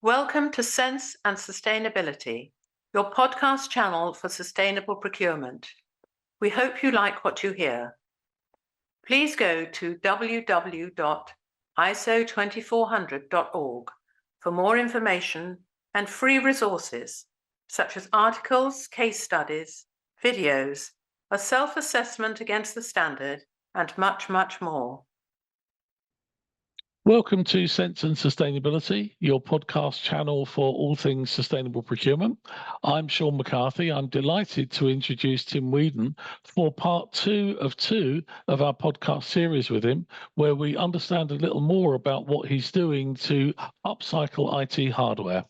Welcome to Sense and Sustainability, your podcast channel for sustainable procurement. We hope you like what you hear. Please go to www.iso2400.org for more information and free resources such as articles, case studies, videos, a self-assessment against the standard, and much, much more. Welcome to Sense and Sustainability, your podcast channel for all things sustainable procurement. I'm Shaun McCarthy. I'm delighted to introduce Tim Weedon for part two of our podcast series with him, where we understand a little more about what he's doing to upcycle IT hardware.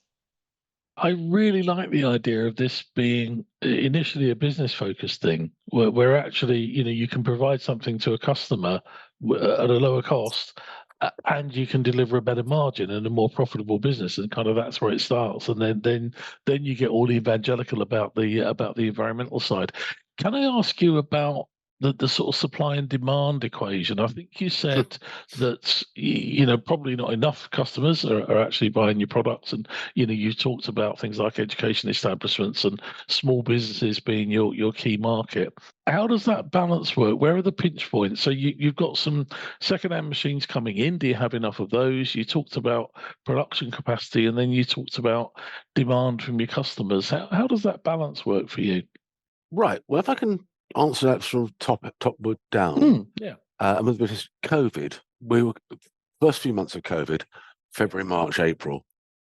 I really like the idea of this being initially a business-focused thing, where actually, you can provide something to a customer at a lower cost, and you can deliver a better margin and a more profitable business, and kind of that's where it starts. And then you get all evangelical about the environmental side. Can I ask you about the sort of supply and demand equation? I think you said that probably not enough customers are actually buying your products, and you talked about things like education establishments and small businesses being your key market. How does that balance work? Where are the pinch points? So you've got some second-hand machines coming in. Do you have enough of those? You talked about production capacity, and then you talked about demand from your customers. How does that balance work for you? Right. Well, if I can answer that from topward down. Yeah. With this COVID, first few months of COVID, February, March, April,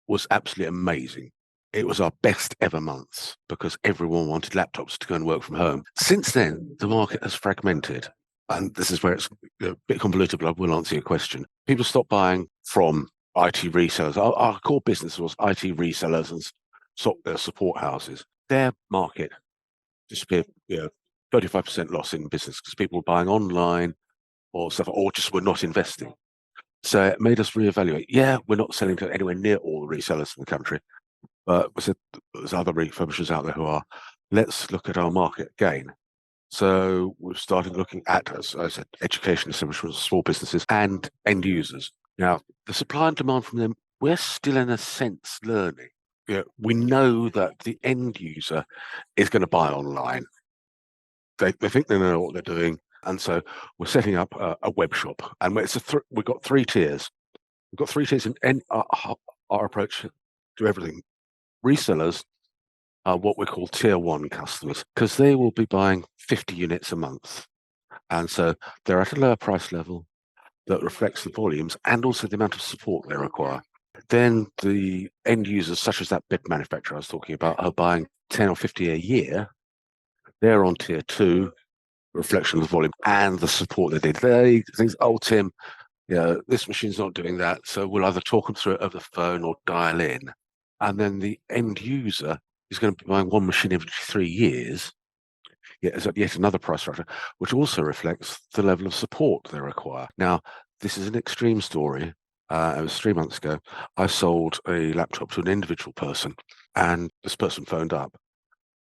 was absolutely amazing. It was our best ever months because everyone wanted laptops to go and work from home. Since then, the market has fragmented. And this is where it's a bit convoluted, but I will answer your question. People stopped buying from IT resellers. Our core business was IT resellers and support houses. Their market disappeared, 35% loss in business because people were buying online or stuff, or just were not investing. So it made us reevaluate. Yeah, we're not selling to anywhere near all the resellers in the country, but we said there's other refurbishers out there who are. Let's look at our market again. So we've started looking at, as I said, education establishments, small businesses, and end users. Now, the supply and demand from them, we're still in a sense learning. We know that the end user is going to buy online. They think they know what they're doing, and so we're setting up a web shop. And we've got three tiers. We've got three tiers in our approach to everything. Resellers are what we call tier one customers because they will be buying 50 units a month, and so they're at a lower price level that reflects the volumes and also the amount of support they require. Then the end users, such as that bed manufacturer I was talking about, are buying 10 or 50 a year. They're on tier two, reflection of the volume and the support they did. They think, oh, Tim, this machine's not doing that, so we'll either talk them through it over the phone or dial in. And then the end user is going to be buying one machine every 3 years. It's yet another price structure, which also reflects the level of support they require. Now, this is an extreme story. It was 3 months ago. I sold a laptop to an individual person, and this person phoned up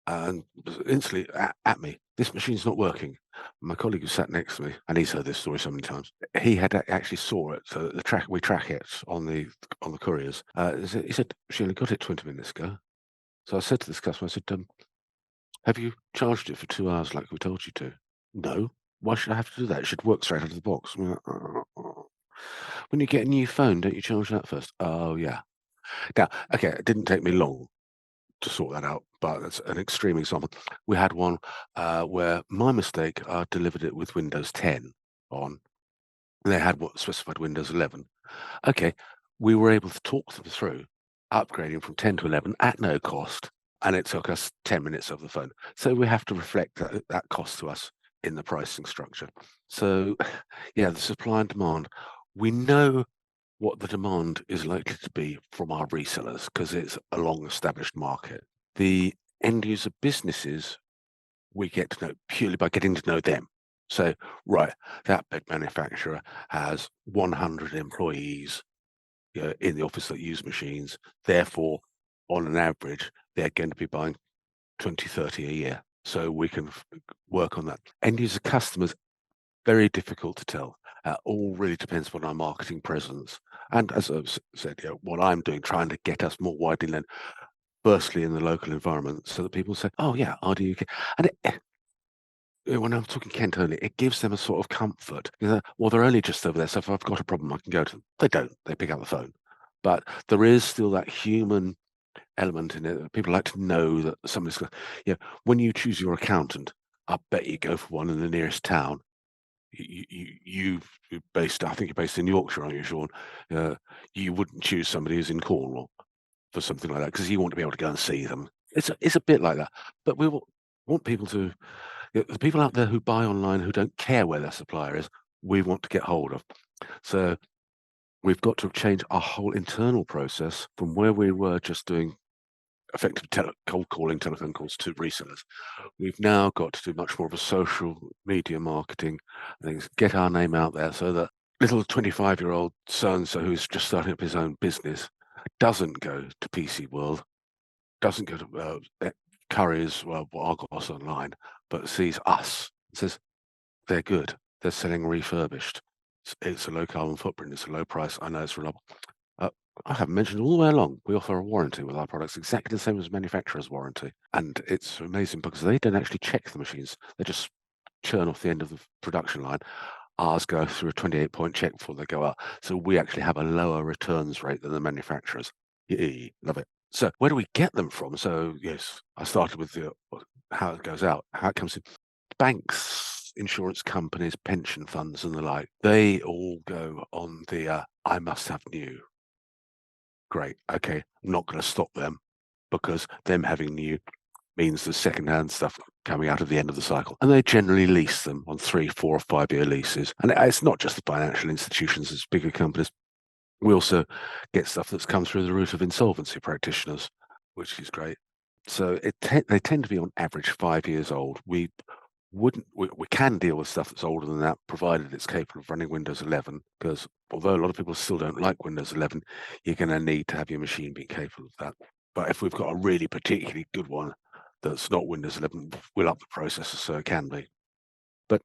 and was instantly at me. This machine's not working. My colleague who sat next to me, and he's heard this story so many times, he had actually saw it. So we track it on the couriers. He said she only got it 20 minutes ago. So I said to this customer, I said, have you charged it for 2 hours like we told you to? No. Why should I have to do that? It should work straight out of the box. I mean, when you get a new phone, don't you charge that first? Oh, yeah. Now, okay, it didn't take me long to sort that out, but that's an extreme example. We had one where my mistake, I delivered it with Windows 10 on. And they had what specified Windows 11. Okay, we were able to talk them through upgrading from 10 to 11 at no cost, and it took us 10 minutes over the phone. So we have to reflect that cost to us in the pricing structure. So, yeah, the supply and demand. We know what the demand is likely to be from our resellers because it's a long-established market. The end-user businesses, we get to know purely by getting to know them. So, right, that bed manufacturer has 100 employees in the office that use machines. Therefore, on an average, they're going to be buying 20, 30 a year. So we can work on that. End-user customers, very difficult to tell. All really depends on our marketing presence And as I've said, what I'm doing, trying to get us more widely known, firstly in the local environment, so that people say, "Oh yeah, RDUK," and when I'm talking Kent only, it gives them a sort of comfort. Well, they're only just over there, so if I've got a problem, I can go to them. They don't. They pick up the phone, but there is still that human element in it. People like to know that somebody's got. When you choose your accountant, I bet you go for one in the nearest town. You based, I think you're based in Yorkshire, aren't you, Sean? You wouldn't choose somebody who's in Cornwall for something like that because you want to be able to go and see them. It's a bit like that, but we want people to. The people out there who buy online who don't care where their supplier is, we want to get hold of. So we've got to change our whole internal process from where we were just doing effective cold calling telephone calls to resellers. We've now got to do much more of a social media marketing things, get our name out there so that little 25-year-old so-and-so who's just starting up his own business doesn't go to PC World, doesn't go to Curry's, Argos online, but sees us and says, they're good. They're selling refurbished. It's a low carbon footprint. It's a low price. I know it's reliable. I haven't mentioned all the way along, we offer a warranty with our products, exactly the same as manufacturer's warranty. And it's amazing because they don't actually check the machines. They just churn off the end of the production line. Ours go through a 28-point check before they go out. So we actually have a lower returns rate than the manufacturers. Love it. So where do we get them from? So yes, I started with how it goes out, how it comes in. Banks, insurance companies, pension funds and the like, they all go on the I must have new. Great. Okay. I'm not going to stop them because them having new means the second-hand stuff coming out of the end of the cycle. And they generally lease them on 3, 4 or 5-year leases. And it's not just the financial institutions, it's bigger companies. We also get stuff that's come through the route of insolvency practitioners, which is great. So they tend to be on average 5 years old. We can deal with stuff that's older than that, provided it's capable of running Windows 11, because although a lot of people still don't like Windows 11, you're going to need to have your machine be capable of that. But if we've got a really particularly good one that's not Windows 11, we'll up the processor so it can be. But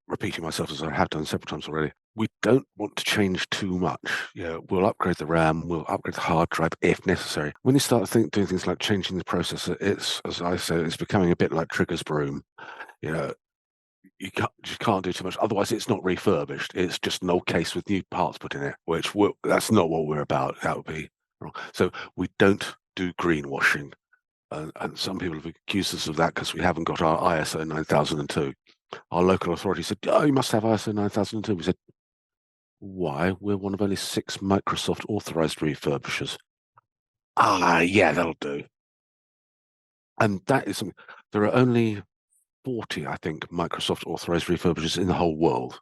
repeating myself as I have done several times already, we don't want to change too much. We'll upgrade the RAM, we'll upgrade the hard drive if necessary. When you start doing things like changing the processor, it's, as I say, it's becoming a bit like Trigger's broom. You can't do too much. Otherwise, it's not refurbished. It's just an old case with new parts put in it, which that's not what we're about. That would be wrong. So we don't do greenwashing. And some people have accused us of that because we haven't got our ISO 9002. Our local authority said, "Oh, you must have ISO 9002." We said, "Why? We're one of only 6 Microsoft authorized refurbishers." Yeah, that'll do. And that is something. There are only 40, I think, Microsoft authorized refurbishers in the whole world.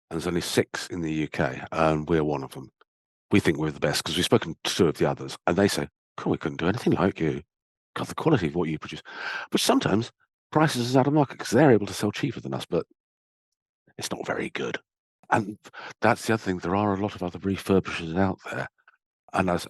And there's only 6 in the UK, and we're one of them. We think we're the best because we've spoken to 2 of the others, and they say, "Cool, we couldn't do anything like you. God, the quality of what you produce." But sometimes prices is out of market because they're able to sell cheaper than us, but it's not very good. And that's the other thing. There are a lot of other refurbishers out there, and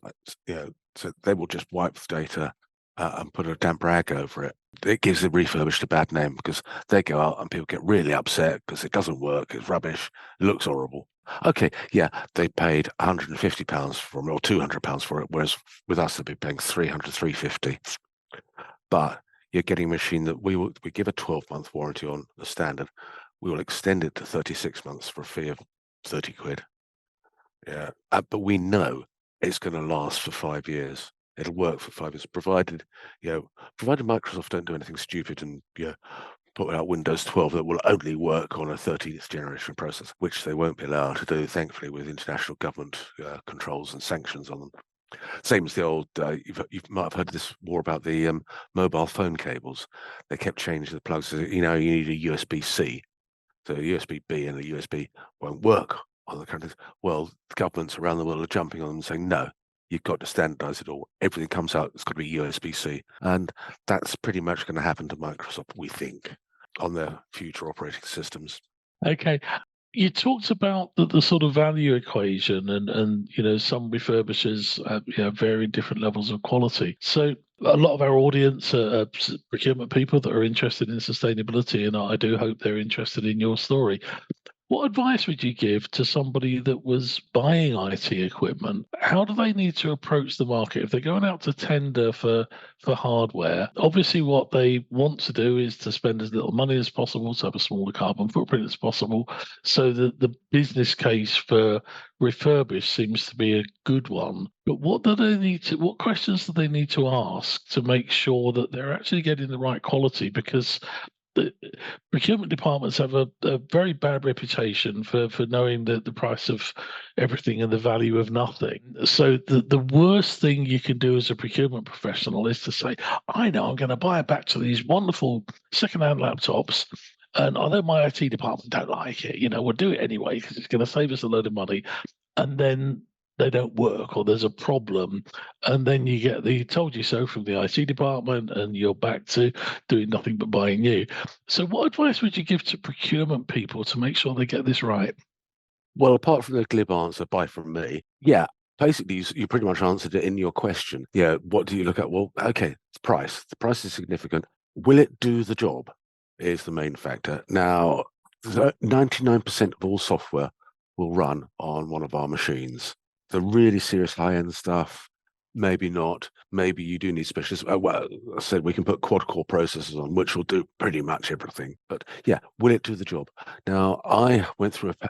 so they will just wipe the data and put a damp rag over it. It gives the refurbished a bad name because they go out and people get really upset because it doesn't work, it's rubbish, it looks horrible. Okay, yeah, they paid £150 for it or £200 for it, whereas with us they'd be paying £300, £350. But you're getting a machine that we give a 12-month warranty on the standard. We will extend it to 36 months for a fee of 30 quid. Yeah, but we know it's going to last for 5 years. It'll work for 5 years, provided Microsoft don't do anything stupid and put out Windows 12 that will only work on a 13th generation processor, which they won't be allowed to do, thankfully, with international government controls and sanctions on them. Same as the old, you might have heard this more about the mobile phone cables. They kept changing the plugs. You need a USB-C. So a USB-B and a USB won't work on the countries. Well, the governments around the world are jumping on them and saying, no, you've got to standardize it all. Everything comes out, it's got to be USB-C. And that's pretty much going to happen to Microsoft, we think, on their future operating systems. Okay. You talked about the sort of value equation and some refurbishers have very different levels of quality. So a lot of our audience are procurement people that are interested in sustainability, and I do hope they're interested in your story. What advice would you give to somebody that was buying IT equipment? How do they need to approach the market if they're going out to tender for hardware? Obviously, what they want to do is to spend as little money as possible, to have a smaller carbon footprint as possible. So the business case for refurbished seems to be a good one. But what do they need to? What questions do they need to ask to make sure that they're actually getting the right quality? Because the procurement departments have a very bad reputation for knowing the price of everything and the value of nothing. So the worst thing you can do as a procurement professional is to say, I know I'm going to buy a batch of these wonderful second-hand laptops, and although my IT department don't like it, we'll do it anyway because it's going to save us a load of money. And then they don't work, or there's a problem, and then you get the told you so from the IT department, and you're back to doing nothing but buying new. So what advice would you give to procurement people to make sure they get this right? Well, apart from the glib answer, buy from me. Yeah, basically, you pretty much answered it in your question. Yeah, what do you look at? Well, okay, it's price. The price is significant. Will it do the job? Is the main factor. Now, 99% of all software will run on one of our machines. The really serious high-end stuff, maybe not. Maybe you do need specialists. Well, I said we can put quad-core processors on, which will do pretty much everything. But yeah, will it do the job? Now, I went through a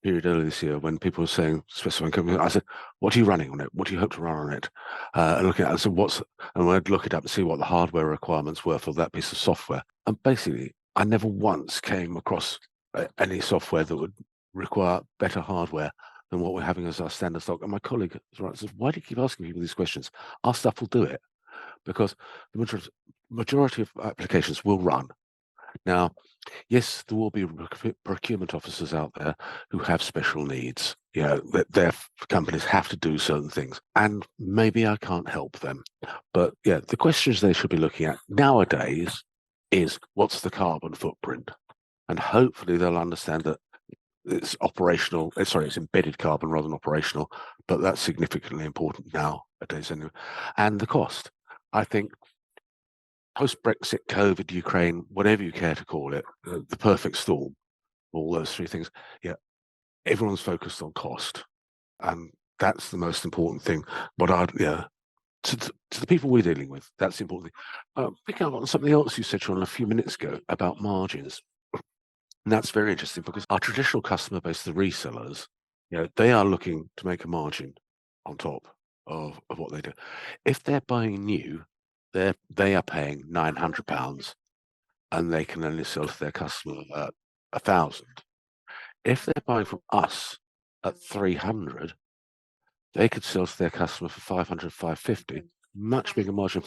period earlier this year when people were saying specifying company. I said, "What are you running on it? What do you hope to run on it?" And looking at it, so and I'd look it up and see what the hardware requirements were for that piece of software. And basically, I never once came across any software that would require better hardware than what we're having as our standard stock. And my colleague says, "Why do you keep asking people these questions? Our stuff will do it because the majority of applications will run." Now, yes, there will be procurement officers out there who have special needs. Their companies have to do certain things, and maybe I can't help them. But yeah, the questions they should be looking at nowadays is what's the carbon footprint? And hopefully they'll understand that it's operational. Sorry, it's embedded carbon rather than operational, but that's significantly important nowadays anyway. And the cost. I think post-Brexit, COVID, Ukraine, whatever you care to call it, the perfect storm, all those three things. Yeah, everyone's focused on cost, and that's the most important thing. But to the people we're dealing with, that's the important thing. Picking up on something else you said, Shaun, a few minutes ago about margins, and that's very interesting because our traditional customer base, the resellers, they are looking to make a margin on top of what they do. If they're buying new, they are paying £900 and they can only sell to their customer at 1,000. If they're buying from us at 300, they could sell to their customer for 500, 550, much bigger margin.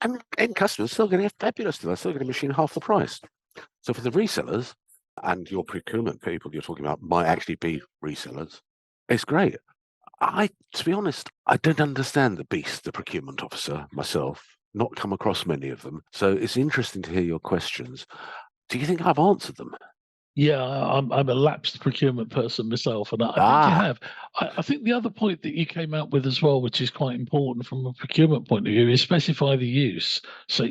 And end customers still getting a fabulous deal. They're still getting a machine half the price. So for the resellers and your procurement people you're talking about might actually be resellers, it's great. To be honest, I don't understand the procurement officer myself. Not come across many of them. So it's interesting to hear your questions. Do you think I've answered them? Yeah, I'm a lapsed procurement person myself, and I think you have. I think the other point that you came out with as well, which is quite important from a procurement point of view, is specify the use. So,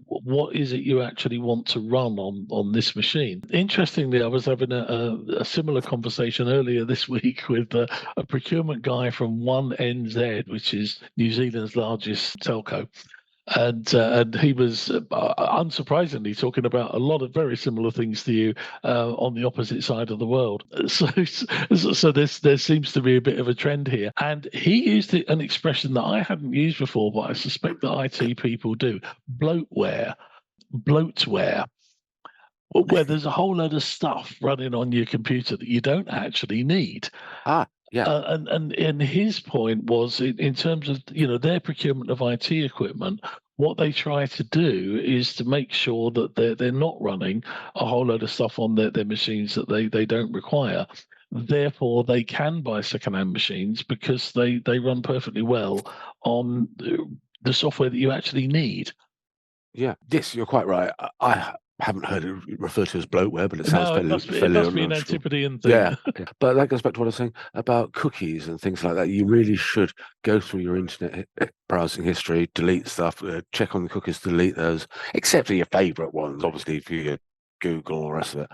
what is it you actually want to run on this machine? Interestingly, I was having a similar conversation earlier this week with a procurement guy from 1NZ, which is New Zealand's largest telco. And he was unsurprisingly talking about a lot of very similar things to you on the opposite side of the world. So there seems to be a bit of a trend here. And he used an expression that I hadn't used before, but I suspect that IT people do: bloatware, where there's a whole load of stuff running on your computer that you don't actually need. Yeah. And his point was in terms of their procurement of IT equipment, what they try to do is to make sure that they're not running a whole load of stuff on their machines that they don't require. Therefore, they can buy second-hand machines because they run perfectly well on the software that you actually need. Yeah. Yes, you're quite right. I haven't heard it referred to as bloatware, but it sounds No, it must be an Antipodean thing. Yeah, but that goes back to what I was saying about cookies and things like that. You really should go through your internet browsing history, delete stuff, check on the cookies, delete those, except for your favorite ones, obviously, for your Google or the rest of it.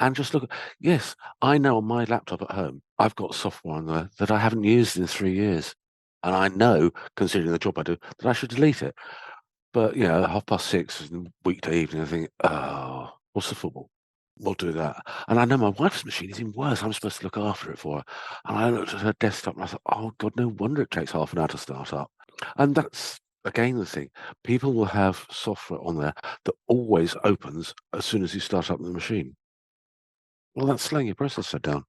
and just look. Yes, I know on my laptop at home, I've got software on there that I haven't used in 3 years. And I know, considering the job I do, that I should delete it. But, you know, at 6:30 and weekday evening, I think, oh, what's the football? We'll do that. And I know my wife's machine is even worse. I'm supposed to look after it for her. And I looked at her desktop and I thought, oh, God, no wonder it takes half an hour to start up. And that's, again, the thing. People will have software on there that always opens as soon as you start up the machine. Well, that's slowing your processor down.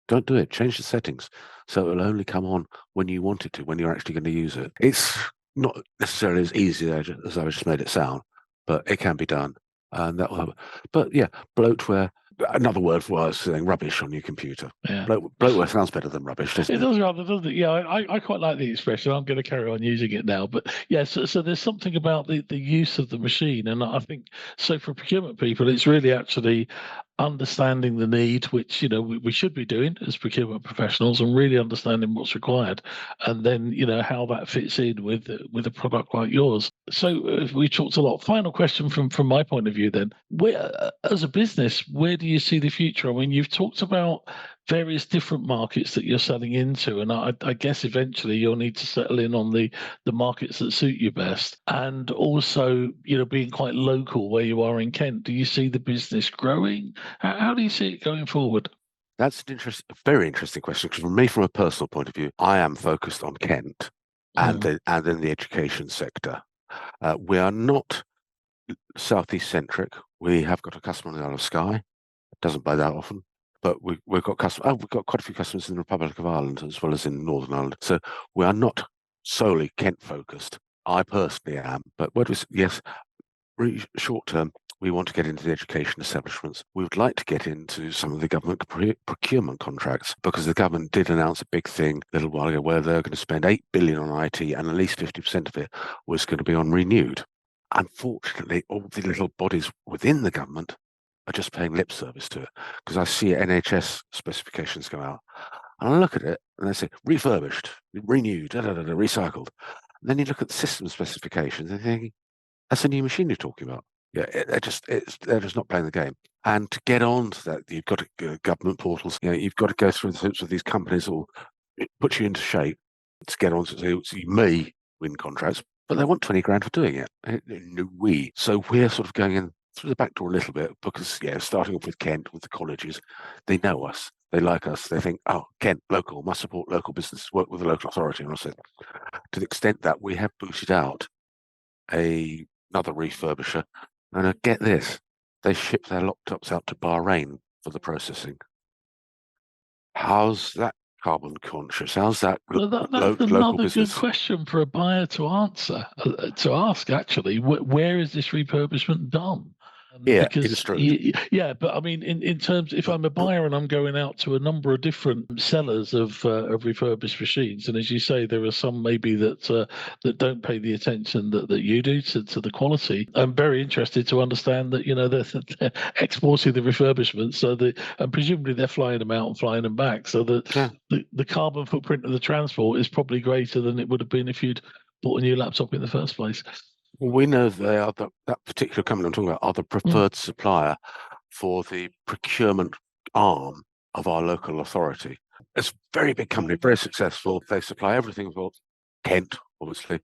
Don't do it. Change the settings so it'll only come on when you want it to, when you're actually going to use it. It's not necessarily as easy as I just made it sound, but it can be done. And that will help. But yeah, bloatware, another word for what I was saying, rubbish on your computer. Yeah. Bloatware sounds better than rubbish, doesn't It it? does rather, doesn't it? Yeah, I quite like the expression. I'm going to carry on using it now. But yeah, so there's something about the use of the machine. And I think, so for procurement people, it's really actually understanding the need, which, you know, we should be doing as procurement professionals, and really understanding what's required, and then, you know, how that fits in with a product like yours. So we talked a lot. Final question from my point of view then, where, as a business, where do you see the future? I mean, you've talked about various different markets that you're selling into, and I guess eventually you'll need to settle in on the markets that suit you best, and also, you know, being quite local where you are in Kent. Do you see the business growing? How do you see it going forward? That's an very interesting question, because for me, from a personal point of view, I am focused on Kent and then the education sector. We are not southeast centric. We have got a customer on the Isle of Skye. It doesn't buy that often, but we've got customers. Oh, we've got quite a few customers in the Republic of Ireland as well as in Northern Ireland. So we are not solely Kent focused. I personally am, but yes, really short term, we want to get into the education establishments. We would like to get into some of the government procurement contracts, because the government did announce a big thing a little while ago where they're going to spend 8 billion on IT, and at least 50% of it was going to be on renewed. Unfortunately, all the little bodies within the government are just paying lip service to it, because I see NHS specifications go out and I look at it and they say refurbished, renewed, recycled. And then you look at the system specifications and think, that's a new machine you're talking about. Yeah, they're just not playing the game. And to get on to that, you've got to go government portals. You know, you've got to go through the hoops of these companies, or it puts you into shape to get on to. So you may win contracts, but they want 20 grand for doing it. No, so we're sort of going in through the back door a little bit, because starting off with Kent, with the colleges, they know us, they like us, they think, oh, Kent, local, must support local business, work with the local authority. And I said, to the extent that we have booted out another refurbisher, and get this, they ship their laptops out to Bahrain for the processing. How's that carbon conscious? How's that Well, that's local another business? good question for a buyer to answer, to ask, actually. Where is this refurbishment done? Yeah, Because it's true. yeah, but I mean, in terms, if I'm a buyer and I'm going out to a number of different sellers of refurbished machines, and as you say, there are some maybe that don't pay the attention that you do to the quality. I'm very interested to understand that, you know, they're exporting the refurbishments, so that, and presumably they're flying them out and flying them back, so that the carbon footprint of the transport is probably greater than it would have been if you'd bought a new laptop in the first place. Well, we know they are that particular company I'm talking about are the preferred supplier for the procurement arm of our local authority. It's a very big company, very successful. They supply everything for Kent, obviously,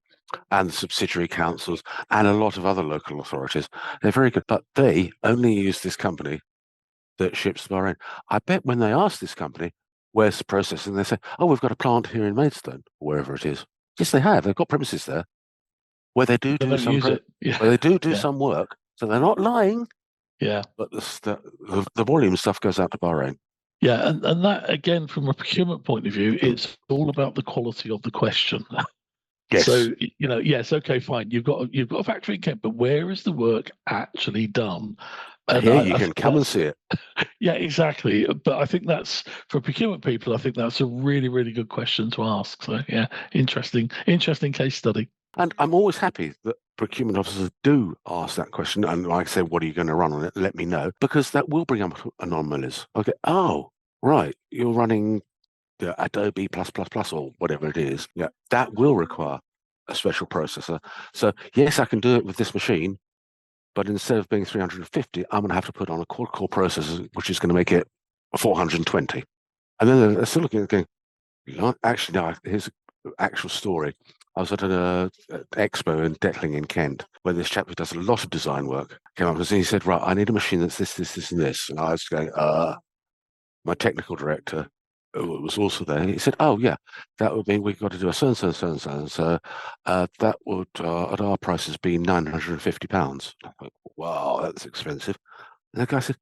and the subsidiary councils, and a lot of other local authorities. They're very good, but they only use this company that ships to Bahrain. I bet when they ask this company, where's the processing, they say, oh, we've got a plant here in Maidstone, or wherever it is. Yes, they have. They've got premises there where they do some where they do some work. So they're not lying. Yeah. But the volume stuff goes out to Bahrain. Yeah, and that, again, from a procurement point of view, it's all about the quality of the question. Yes. So, you know, yes, okay, fine. You've got a factory in Kent, but where is the work actually done? And here you can come and see it. Yeah, exactly. But I think that's, for procurement people, I think that's a really, really good question to ask. So yeah, interesting case study. And I'm always happy that procurement officers do ask that question. And like I say, what are you going to run on it? Let me know, because that will bring up anomalies. Okay, oh, right, you're running Adobe +++ or whatever it is. Yeah, that will require a special processor. So yes, I can do it with this machine, but instead of being 350, I'm going to have to put on a quad-core processor, which is going to make it 420. And then they're still looking at it going, actually, no, here's an actual story. I was at an expo in Detling in Kent, where this chap who does a lot of design work came up and he said, right, I need a machine that's this, and this. And I was going, my technical director was also there. He said, oh, yeah, that would mean we've got to do a so and so and so and so. And so that would, at our prices, be £950. I thought, wow, that's expensive. And the guy said,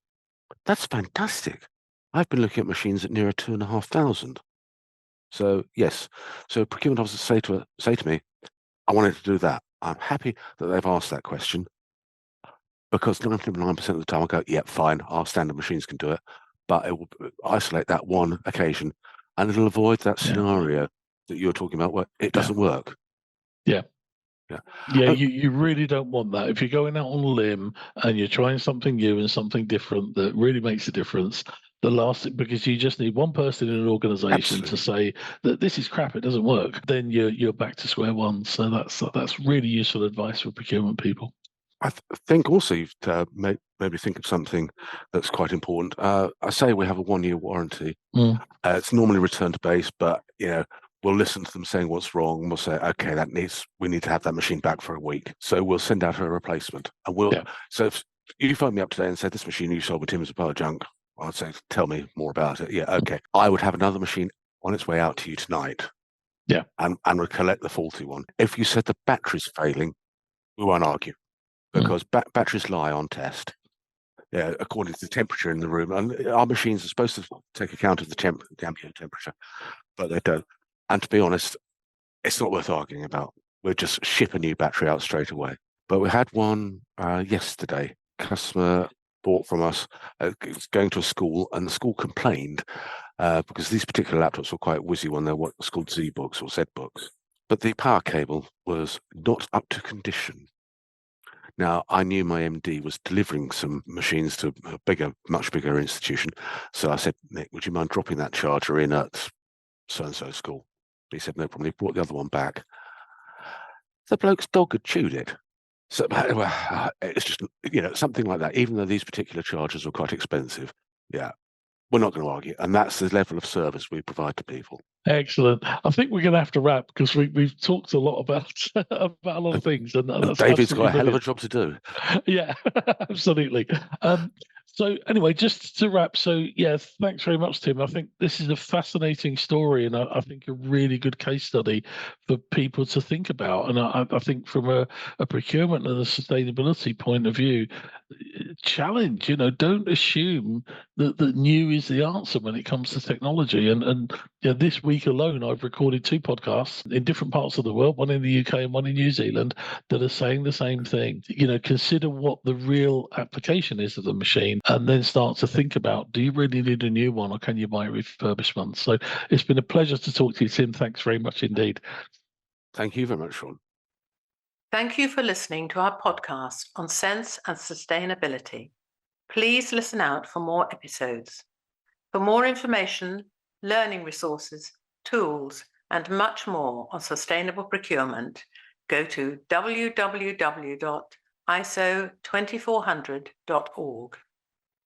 that's fantastic. I've been looking at machines at nearer 2,500. So yes, so procurement officers say to me, I wanted to do that. I'm happy that they've asked that question because 99% of the time I go, yeah, fine, our standard machines can do it, but it will isolate that one occasion and it'll avoid that scenario that you're talking about where it doesn't work. Yeah. Yeah. Yeah, you really don't want that. If you're going out on a limb and you're trying something new and something different that really makes a difference, because you just need one person in an organization to say that this is crap, it doesn't work, then you're back to square one. So that's really useful advice for procurement people. I think also you've made me think of something that's quite important. I say we have a 1-year warranty. It's normally return to base, but we'll listen to them saying what's wrong, and we'll say, okay, we need to have that machine back for a week. So we'll send out a replacement. And so if you phone me up today and say this machine you sold with Tim is a pile of junk, I'd say, tell me more about it. Yeah, okay. I would have another machine on its way out to you tonight. Yeah. And would collect the faulty one. If you said the battery's failing, we won't argue. Because batteries lie on test, according to the temperature in the room. And our machines are supposed to take account of the ambient temperature, but they don't. And to be honest, it's not worth arguing about. We'll just ship a new battery out straight away. But we had one yesterday. Customer bought from us, going to a school, and the school complained because these particular laptops were quite whizzy when they're what's called Z books or Z books. But the power cable was not up to condition. Now, I knew my MD was delivering some machines to a much bigger institution. So I said, Nick, would you mind dropping that charger in at so-and-so school? He said, no problem. He brought the other one back. The bloke's dog had chewed it. So it's just, something like that. Even though these particular chargers were quite expensive, we're not going to argue. And that's the level of service we provide to people. Excellent. I think we're going to have to wrap because we've talked a lot about a lot of things, and David's got a hell of a job to do. Yeah, absolutely. So anyway, just to wrap, thanks very much, Tim. I think this is a fascinating story, and I think a really good case study for people to think about. And I think from a procurement and a sustainability point of view, challenge. Don't assume that new is the answer when it comes to technology. And this week alone, I've recorded 2 podcasts in different parts of the world, one in the UK and one in New Zealand, that are saying the same thing. Consider what the real application is of the machine, and then start to think about, do you really need a new one, or can you buy a refurbished one? So it's been a pleasure to talk to you, Tim. Thanks very much indeed. Thank you very much, Shaun. Thank you for listening to our podcast on sense and sustainability. Please listen out for more episodes. For more information, learning resources, tools, and much more on sustainable procurement, go to www.iso2400.org.